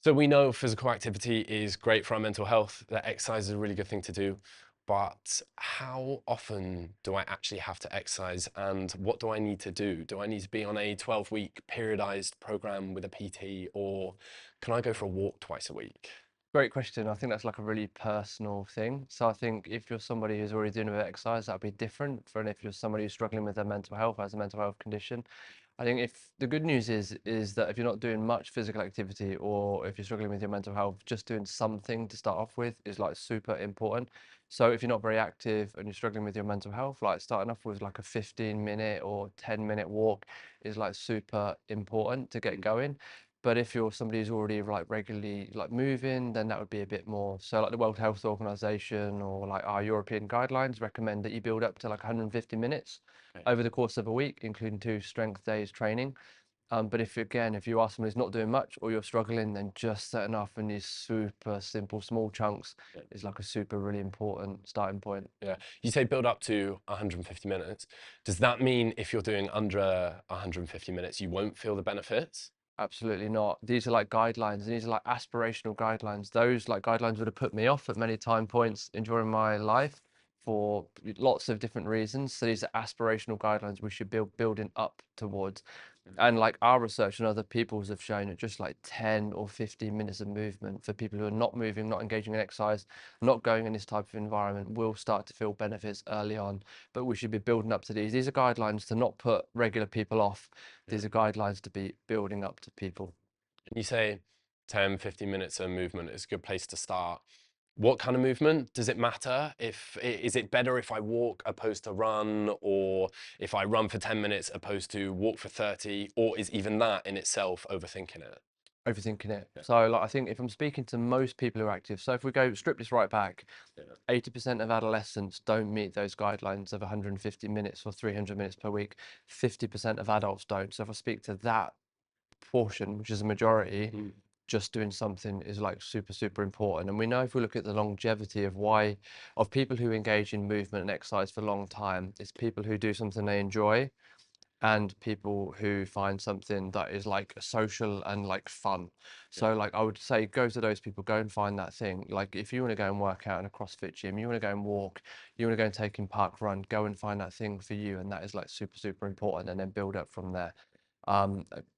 So we know physical activity is great for our mental health, that exercise is a really good thing to do, but how often do I actually have to exercise and what do I need to do? Do I need to be on a 12-week periodized program with a PT or can I go for a walk twice a week? Great question. I think that's like a really personal thing. So I think if you're somebody who's already doing a bit of exercise, that'd be different from if you're somebody who's struggling with their mental health, has a mental health condition. I think if the good news is that if you're not doing much physical activity or if you're struggling with your mental health, just doing something to start off with is like super important. So if you're not very active and you're struggling with your mental health, like starting off with like a 15-minute or 10-minute walk is like super important to get going. But if you're somebody who's already like regularly like moving, then that would be a bit more. So like the World Health Organization or like our European guidelines recommend that you build up to like 150 minutes Okay. over the course of a week, including 2 strength days training. But if you are somebody who's not doing much or you're struggling, then just setting off in these super simple small chunks Yeah. is like a super really important starting point. Yeah. You say build up to 150 minutes. Does that mean if you're doing under 150 minutes, you won't feel the benefits? Absolutely not. These are like guidelines, and these are like aspirational guidelines. Those like guidelines would have put me off at many time points during my life for lots of different reasons. So these are aspirational guidelines we should building up towards. And like our research and other people's have shown that just like 10 or 15 minutes of movement for people who are not moving, not engaging in exercise, not going in this type of environment will start to feel benefits early on. But we should be building up to these. These are guidelines to not put regular people off. Yeah. These are guidelines to be building up to people. You say 10, 15 minutes of movement is a good place to start. What kind of movement? Does it matter? Is it better if I walk opposed to run, or if I run for 10 minutes opposed to walk for 30, or is even that in itself overthinking it? Overthinking it. Yeah, So like I think if I'm speaking to most people who are active, so if we go strip this right back, yeah, 80% of adolescents don't meet those guidelines of 150 minutes or 300 minutes per week. 50% of adults don't. So if I speak to that portion, which is a majority, mm, just doing something is like super, super important. And we know if we look at the longevity of why, of people who engage in movement and exercise for a long time, it's people who do something they enjoy and people who find something that is like social and like fun. yeah, So like I would say go to those people, go and find that thing. Like if you want to go and work out in a CrossFit gym, you want to go and walk, you want to go and take in park run, go and find that thing for you. And that is like super, super important and then build up from there.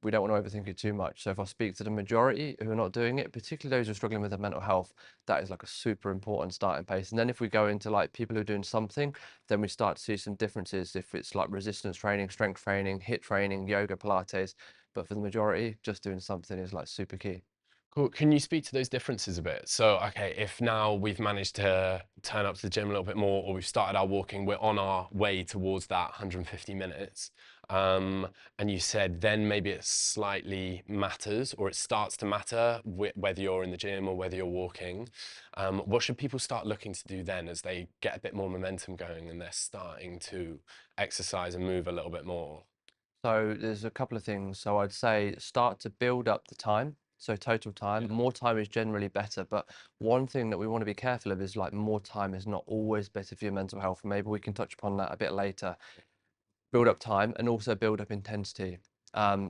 We don't want to overthink it too much. So if I speak to the majority who are not doing it, particularly those who are struggling with their mental health, that is like a super important starting pace. And then if we go into like people who are doing something, then we start to see some differences if it's like resistance training, strength training, HIIT training, yoga, Pilates. But for the majority, just doing something is like super key. cool. Can you speak to those differences a bit? So, okay, if now we've managed to turn up to the gym a little bit more, or we've started our walking, we're on our way towards that 150 minutes. Um, and you said then maybe it slightly matters, or it starts to matter whether you're in the gym or whether you're walking. What should people start looking to do then as they get a bit more momentum going and they're starting to exercise and move a little bit more? So there's a couple of things. So I'd say start to build up the time. So total time, Yeah. more time is generally better. But one thing that we want to be careful of is like more time is not always better for your mental health. And maybe we can touch upon that a bit later. Build up time and also build up intensity.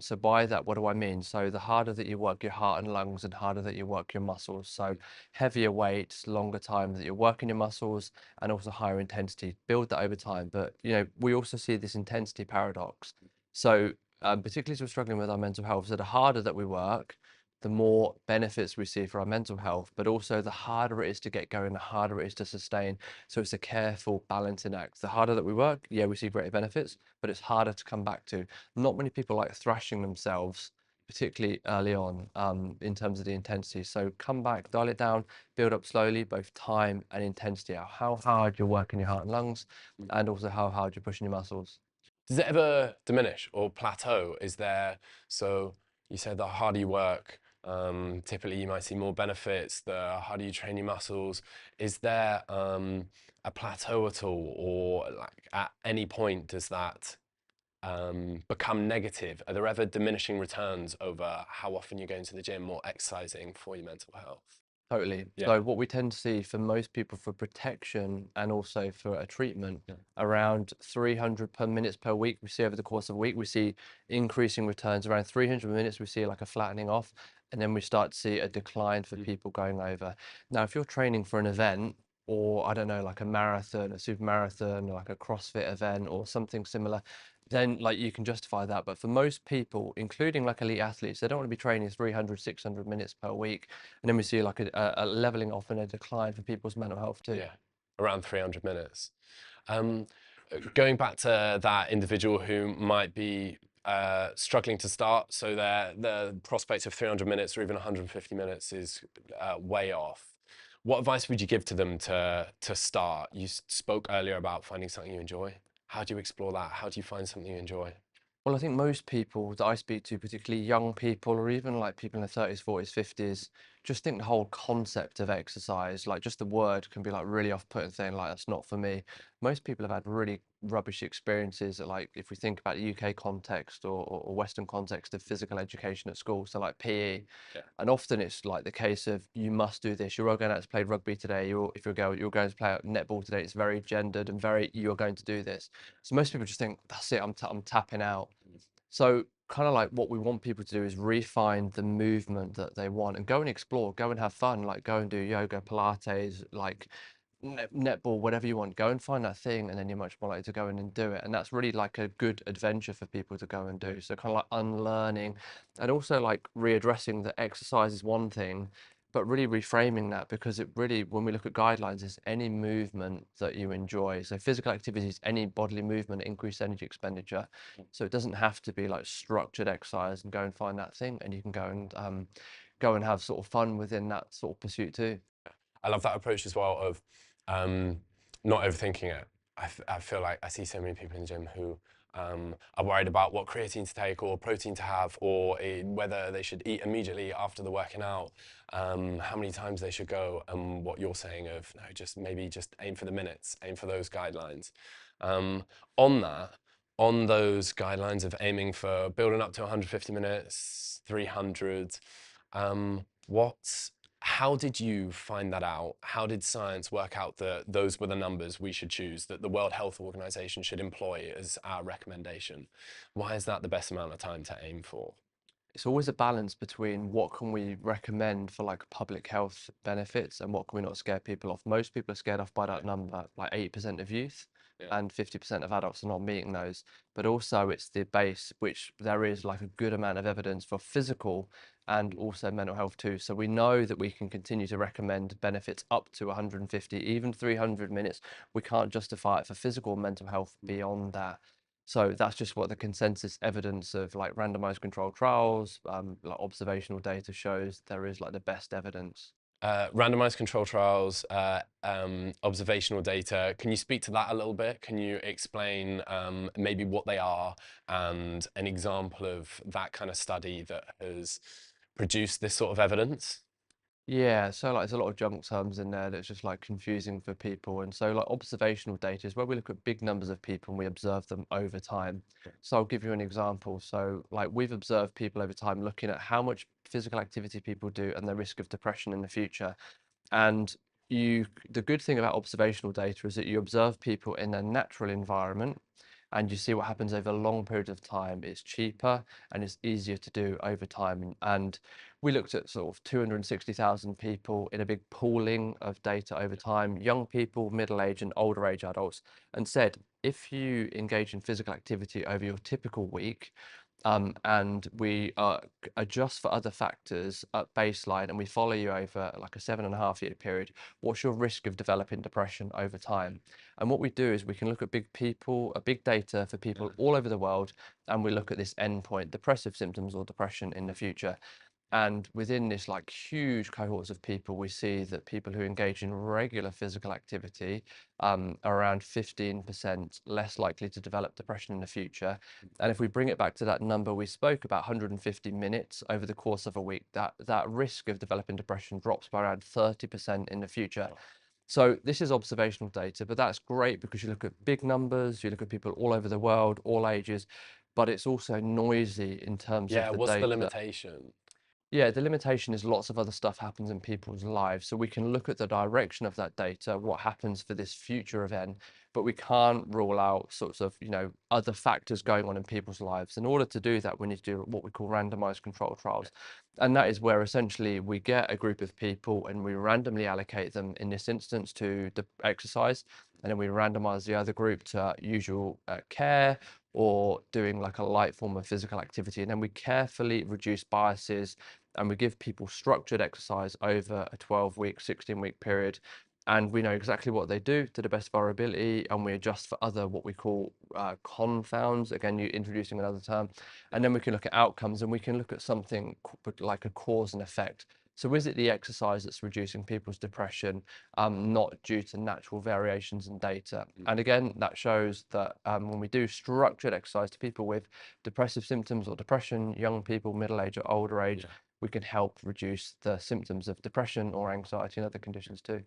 So by that, what do I mean? So the harder that you work your heart and lungs and harder that you work your muscles. So heavier weights, longer time that you're working your muscles and also higher intensity. Build that over time. But you know, we also see this intensity paradox. So particularly as we're struggling with our mental health, so the harder that we work, the more benefits we see for our mental health, but also the harder it is to get going, the harder it is to sustain. So it's a careful balancing act. The harder that we work, yeah, we see greater benefits, but it's harder to come back to. Not many people like thrashing themselves, particularly early on, in terms of the intensity. So come back, dial it down, build up slowly, both time and intensity. How hard you're working your heart and lungs, and also how hard you're pushing your muscles. Does it ever diminish or plateau? Is there, so you said the harder you work, typically you might see more benefits, the harder you train your muscles. Is there a plateau at all, or like at any point does that become negative? Are there ever diminishing returns over how often you're going to the gym or exercising for your mental health? Totally. Yeah. So what we tend to see for most people for protection and also for a treatment, Yeah. around 300 per minutes per week. We see over the course of a week, we see increasing returns. Around 300 minutes, we see like a flattening off. and then we start to see a decline for people going over. Now, if you're training for an event, or I don't know, like a marathon, a super marathon, or like a CrossFit event, or something similar, then like you can justify that. But for most people, including like elite athletes, they don't want to be training 300, 600 minutes per week. And then we see like a leveling off and a decline for people's mental health too. Yeah, around 300 minutes. Um, Going back to that individual who might be struggling to start, so the prospect of 300 minutes or even 150 minutes is way off. What advice would you give to them to start? You spoke earlier about finding something you enjoy. How do you explore that? How do you find something you enjoy? Well, I think most people that I speak to, particularly young people or even like people in their 30s, 40s, 50s, just think the whole concept of exercise, like just the word can be like really off-putting thing, like that's not for me. Most people have had really rubbish experiences, like if we think about the UK context or Western context of physical education at school, so like PE. Yeah. And often it's like the case of you must do this. You're all going out to play rugby today. If you're a girl, you're going to play netball today. It's very gendered and very, you're going to do this. So most people just think, that's it, I'm tapping out. So kind of like what we want people to do is refine the movement that they want and go and explore, go and have fun, like go and do yoga, Pilates, like netball, whatever you want. Go and find that thing, and then you're much more likely to go in and do it. And that's really like a good adventure for people to go and do. So kind of like unlearning, and also like readdressing that exercise is one thing, but really reframing that, because it really, when we look at guidelines, is any movement that you enjoy. So physical activity is any bodily movement, increased energy expenditure. So it doesn't have to be like structured exercise and go and find that thing, and you can go and have sort of fun within that sort of pursuit too. I love that approach as well of um, not overthinking it. I feel like I see so many people in the gym who are worried about what creatine to take or protein to have, or whether they should eat immediately after the working out, how many times they should go, and what you're saying of no, just maybe just aim for the minutes, aim for those guidelines. Um, on that, on those guidelines of aiming for building up to 150 minutes, 300, what how did you find that out? How did science work out that those were the numbers we should choose, that the World Health Organization should employ as our recommendation? Why is that the best amount of time to aim for? It's always a balance between what can we recommend for like public health benefits and what can we not scare people off. Most people are scared off by that number, like 80% of youth Yeah. and 50% of adults are not meeting those. But also it's the base, which there is like a good amount of evidence for physical and also mental health too. So we know that we can continue to recommend benefits up to 150, even 300 minutes. We can't justify it for physical and mental health beyond that. So that's just what the consensus evidence of like randomized controlled trials, like observational data shows there is like the best evidence. Randomized control trials, observational data. Can you speak to that a little bit? Can you explain maybe what they are and an example of that kind of study that has produced this sort of evidence? Yeah, so like there's a lot of junk terms in there that's just like confusing for people. And so like observational data is where we look at big numbers of people and we observe them over time. So I'll give you an example. So like we've observed people over time looking at how much physical activity people do and the risk of depression in the future. And the good thing about observational data is that you observe people in their natural environment and you see what happens over a long period of time. It's cheaper and it's easier to do over time. And we looked at sort of 260,000 people in a big pooling of data over time, young people, middle age and older age adults, and said, if you engage in physical activity over your typical week, and we adjust for other factors at baseline and we follow you over like a 7.5 year period, what's your risk of developing depression over time? And what we do is we can look at big data for people all over the world, and we look at this endpoint, depressive symptoms or depression in the future. And within this like huge cohorts of people, we see that people who engage in regular physical activity are around 15% less likely to develop depression in the future. And if we bring it back to that number we spoke about, 150 minutes over the course of a week, that risk of developing depression drops by around 30% in the future. So this is observational data, but that's great because you look at big numbers, you look at people all over the world, all ages, but it's also noisy in terms of Yeah, the what's the data. limitation? Yeah, the limitation is lots of other stuff happens in people's lives. So we can look at the direction of that data, what happens for this future event, but we can't rule out sorts of, other factors going on in people's lives. In order to do that, we need to do what we call randomized control trials. And that is where essentially we get a group of people and we randomly allocate them, in this instance, to the exercise. And then we randomize the other group to usual care or doing like a light form of physical activity. And then we carefully reduce biases and we give people structured exercise over a 12-week, 16-week period. And we know exactly what they do to the best of our ability, and we adjust for other what we call confounds. Again, you introducing another term, and then we can look at outcomes, and we can look at something like a cause and effect. So, is it the exercise that's reducing people's depression, not due to natural variations in data? And again, that shows that when we do structured exercise to people with depressive symptoms or depression, young people, middle age or older age, Yeah. we can help reduce the symptoms of depression or anxiety and other conditions too.